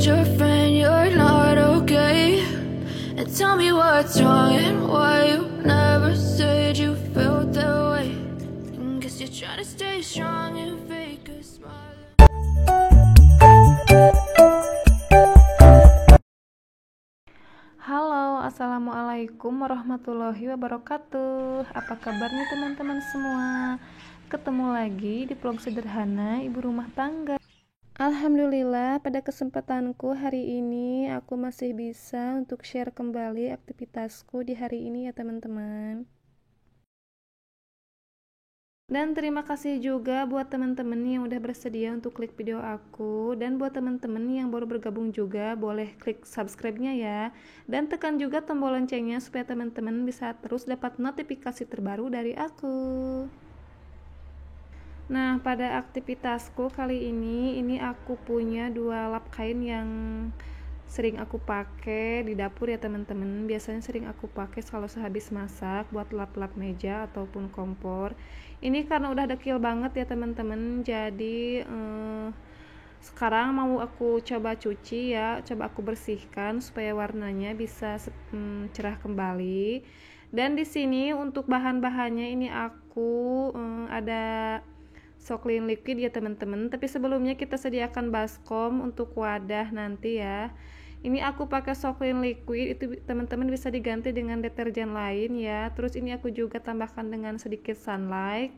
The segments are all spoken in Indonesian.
told your friend you're not okay, and tell me what's wrong and why you never said you felt that way. Guess you're trying to stay strong and fake a smile. Halo, assalamualaikum warahmatullahi wabarakatuh. Apa kabarnya teman-teman semua? Ketemu lagi di vlog sederhana ibu rumah tangga. Alhamdulillah, pada kesempatanku hari ini aku masih bisa untuk share kembali aktivitasku di hari ini ya teman-teman. Dan terima kasih juga buat teman-teman yang udah bersedia untuk klik video aku, dan buat teman-teman yang baru bergabung juga boleh klik subscribe-nya ya, dan tekan juga tombol loncengnya supaya teman-teman bisa terus dapat notifikasi terbaru dari aku. Nah, pada aktivitasku kali ini aku punya 2 lap kain yang sering aku pakai di dapur ya teman-teman. Biasanya sering aku pakai kalau sehabis masak buat lap-lap meja ataupun kompor. Ini karena udah dekil banget ya teman-teman, jadi sekarang mau aku coba cuci ya, coba aku bersihkan supaya warnanya bisa cerah kembali. Dan di sini untuk bahan-bahannya ini aku ada Soklin liquid ya teman-teman, tapi sebelumnya kita sediakan baskom untuk wadah nanti ya. Ini aku pakai Soklin liquid, itu teman-teman bisa diganti dengan deterjen lain ya. Terus ini aku juga tambahkan dengan sedikit sunlight.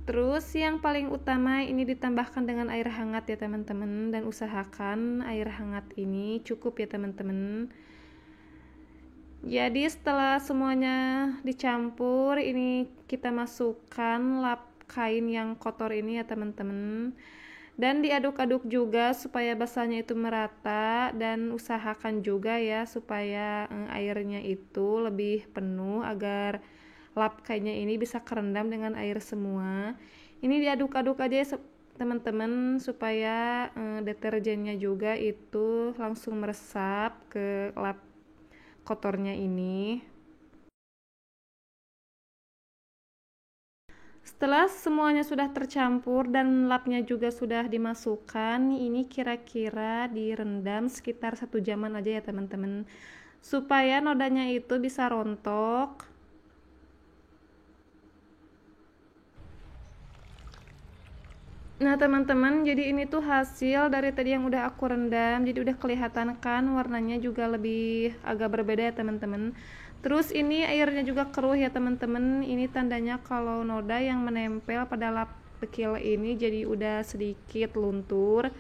Terus yang paling utama ini ditambahkan dengan air hangat ya teman-teman, dan usahakan air hangat ini cukup ya teman-teman. Jadi setelah semuanya dicampur, ini kita masukkan lap kain yang kotor ini ya teman-teman, dan diaduk-aduk juga supaya basahnya itu merata, dan usahakan juga ya supaya airnya itu lebih penuh agar lap kainnya ini bisa kerendam dengan air semua. Ini diaduk-aduk aja ya teman-teman supaya deterjennya juga itu langsung meresap ke lap kotornya ini. Setelah semuanya sudah tercampur dan lapnya juga sudah dimasukkan, ini kira-kira direndam sekitar 1 jaman aja ya teman-teman, supaya nodanya itu bisa rontok. Nah teman-teman, jadi ini tuh hasil dari tadi yang udah aku rendam, jadi udah kelihatan kan warnanya juga lebih agak berbeda ya teman-teman. Terus ini airnya juga keruh ya teman-teman, ini tandanya kalau noda yang menempel pada lap dekil ini jadi udah sedikit luntur.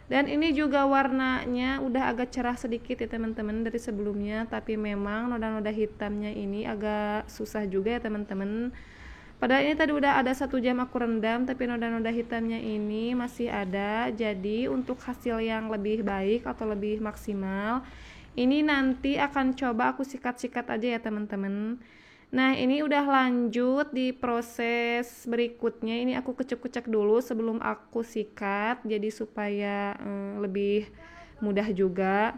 Dan ini juga warnanya udah agak cerah sedikit ya teman-teman dari sebelumnya, tapi memang noda-noda hitamnya ini agak susah juga ya teman-teman. Padahal ini tadi udah ada 1 jam aku rendam, tapi noda-noda hitamnya ini masih ada. Jadi untuk hasil yang lebih baik atau lebih maksimal, ini nanti akan coba aku sikat-sikat aja ya teman-teman. Nah ini udah lanjut di proses berikutnya, ini aku kucek-kucek dulu sebelum aku sikat, jadi supaya lebih mudah juga.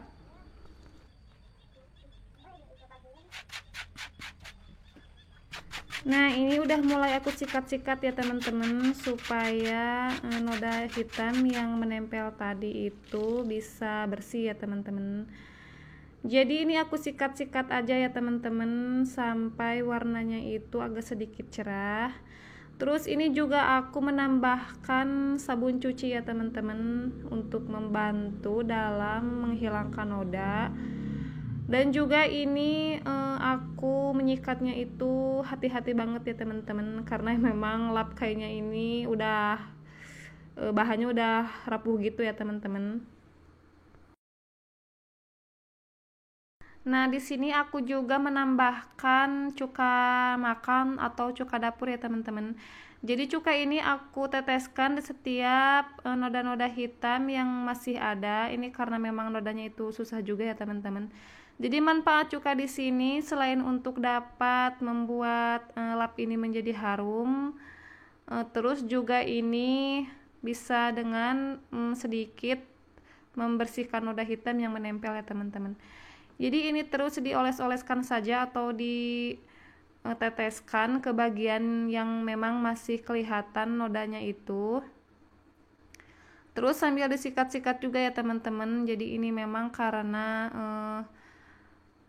Nah ini udah mulai aku sikat-sikat ya teman-teman, supaya noda hitam yang menempel tadi itu bisa bersih ya teman-teman. Jadi ini aku sikat-sikat aja ya teman-teman sampai warnanya itu agak sedikit cerah. Terus ini juga aku menambahkan sabun cuci ya teman-teman untuk membantu dalam menghilangkan noda. Dan juga ini aku menyikatnya itu hati-hati banget ya teman-teman, karena memang lap kainnya ini udah bahannya udah rapuh gitu ya teman-teman. Nah, di sini aku juga menambahkan cuka makan atau cuka dapur ya teman-teman. Jadi cuka ini aku teteskan di setiap noda-noda hitam yang masih ada. Ini karena memang nodanya itu susah juga ya teman-teman. Jadi manfaat cuka di sini selain untuk dapat membuat lap ini menjadi harum, terus juga ini bisa dengan sedikit membersihkan noda hitam yang menempel ya teman-teman. Jadi ini terus dioles-oleskan saja atau teteskan ke bagian yang memang masih kelihatan nodanya itu. Terus sambil disikat-sikat juga ya teman-teman. Jadi ini memang karena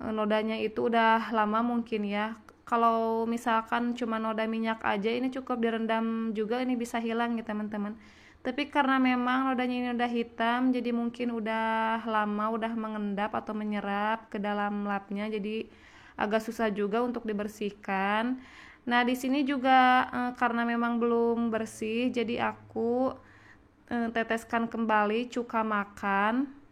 nodanya itu udah lama mungkin ya. Kalau misalkan cuma noda minyak aja ini cukup direndam juga ini bisa hilang ya teman-teman. Tapi karena memang nodanya ini udah hitam jadi mungkin udah lama udah mengendap atau menyerap ke dalam lapnya jadi agak susah juga untuk dibersihkan. Nah, di sini juga karena memang belum bersih jadi aku teteskan kembali cuka makan.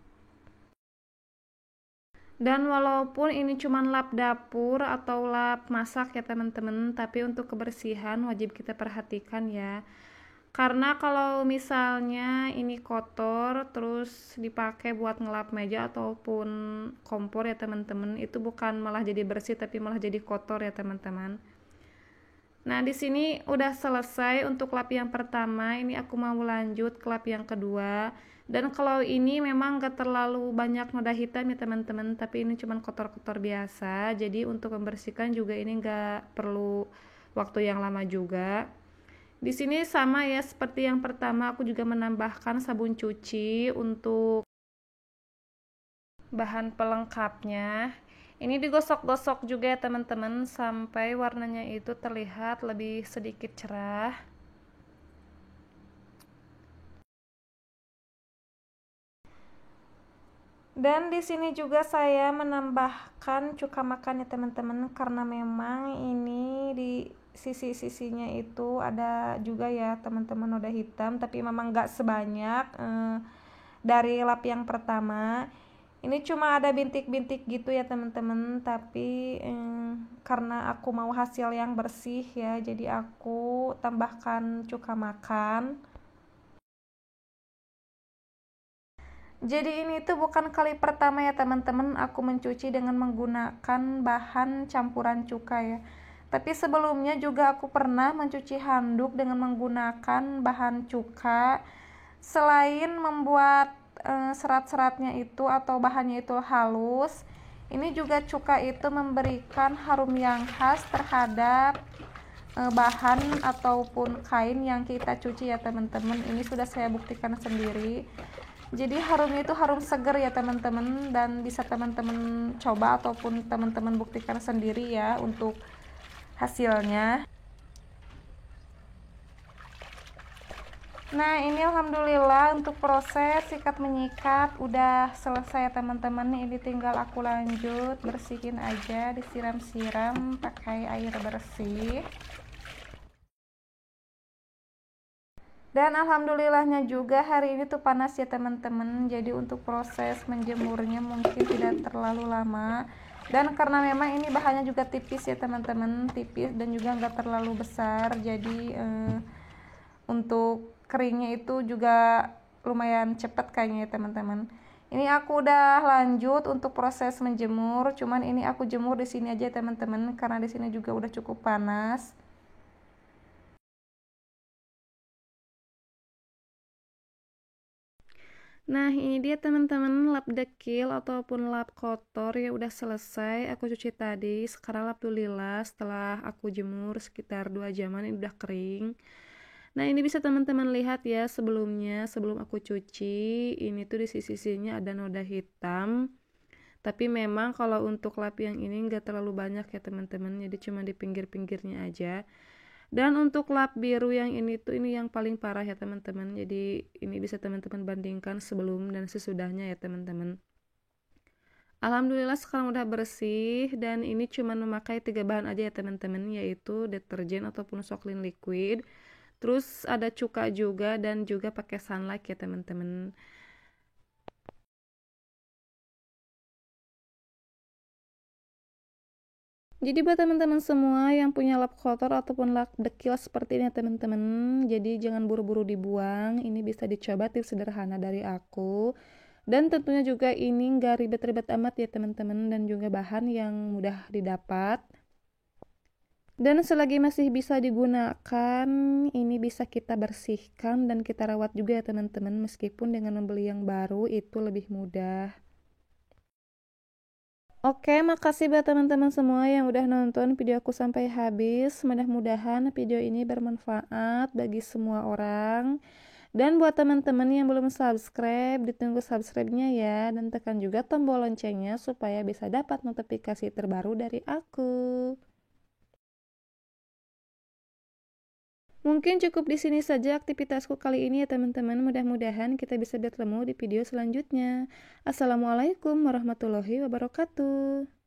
Dan walaupun ini cuma lap dapur atau lap masak ya teman-teman, tapi untuk kebersihan wajib kita perhatikan ya. Karena kalau misalnya ini kotor terus dipakai buat ngelap meja ataupun kompor ya teman-teman, itu bukan malah jadi bersih tapi malah jadi kotor ya teman-teman. Nah, di sini udah selesai untuk lap yang pertama, ini aku mau lanjut ke lap yang kedua. Dan kalau ini memang gak terlalu banyak noda hitam ya teman-teman, tapi ini cuma kotor-kotor biasa. Jadi untuk membersihkan juga ini gak perlu waktu yang lama juga. Di sini sama ya seperti yang pertama, aku juga menambahkan sabun cuci untuk bahan pelengkapnya. Ini digosok-gosok juga ya teman-teman sampai warnanya itu terlihat lebih sedikit cerah. Dan di sini juga saya menambahkan cuka makan ya teman-teman karena memang ini di sisi-sisinya itu ada juga ya teman-teman noda hitam tapi memang gak sebanyak dari lap yang pertama. Ini cuma ada bintik-bintik gitu ya teman-teman tapi karena aku mau hasil yang bersih ya jadi aku tambahkan cuka makan. Jadi ini tuh bukan kali pertama ya teman-teman aku mencuci dengan menggunakan bahan campuran cuka ya. Tapi sebelumnya juga aku pernah mencuci handuk dengan menggunakan bahan cuka. Selain membuat serat-seratnya itu atau bahannya itu halus, ini juga cuka itu memberikan harum yang khas terhadap bahan ataupun kain yang kita cuci ya teman-teman. Ini sudah saya buktikan sendiri. Jadi harumnya itu harum seger ya teman-teman dan bisa teman-teman coba ataupun teman-teman buktikan sendiri ya untuk hasilnya. Nah, ini alhamdulillah untuk proses sikat menyikat udah selesai ya teman-teman. Ini tinggal aku lanjut bersihin aja, disiram-siram pakai air bersih. Dan alhamdulillahnya juga hari ini tuh panas ya teman-teman. Jadi untuk proses menjemurnya mungkin tidak terlalu lama. Dan karena memang ini bahannya juga tipis ya teman-teman, tipis dan juga nggak terlalu besar. Jadi untuk keringnya itu juga lumayan cepat kayaknya ya teman-teman. Ini aku udah lanjut untuk proses menjemur. Cuman ini aku jemur di sini aja teman-teman karena di sini juga udah cukup panas. Nah, ini dia teman-teman lap dekil ataupun lap kotor ya udah selesai aku cuci tadi. Sekarang alhamdulillah setelah aku jemur sekitar 2 jaman ini udah kering. Nah, ini bisa teman-teman lihat ya sebelumnya sebelum aku cuci ini tuh di sisi-sisinya ada noda hitam. Tapi memang kalau untuk lap yang ini enggak terlalu banyak ya teman-teman, jadi cuma di pinggir-pinggirnya aja. Dan untuk lap biru yang ini tuh ini yang paling parah ya teman-teman. Jadi ini bisa teman-teman bandingkan sebelum dan sesudahnya ya teman-teman. Alhamdulillah sekarang udah bersih dan ini cuma memakai 3 bahan aja ya teman-teman, yaitu deterjen ataupun Soklin liquid. Terus ada cuka juga dan juga pakai sunlight ya teman-teman. Jadi buat teman-teman semua yang punya lap kotor ataupun lap dekil seperti ini ya teman-teman, jadi jangan buru-buru dibuang. Ini bisa dicoba tips sederhana dari aku. Dan tentunya juga ini nggak ribet-ribet amat ya teman-teman dan juga bahan yang mudah didapat. Dan selagi masih bisa digunakan, ini bisa kita bersihkan dan kita rawat juga ya teman-teman, meskipun dengan membeli yang baru itu lebih mudah. Oke, makasih buat teman-teman semua yang udah nonton video aku sampai habis. Mudah-mudahan video ini bermanfaat bagi semua orang. Dan buat teman-teman yang belum subscribe, ditunggu subscribe-nya ya. Dan tekan juga tombol loncengnya supaya bisa dapat notifikasi terbaru dari aku. Mungkin cukup di sini saja aktivitasku kali ini ya teman-teman. Mudah-mudahan kita bisa bertemu di video selanjutnya. Assalamualaikum warahmatullahi wabarakatuh.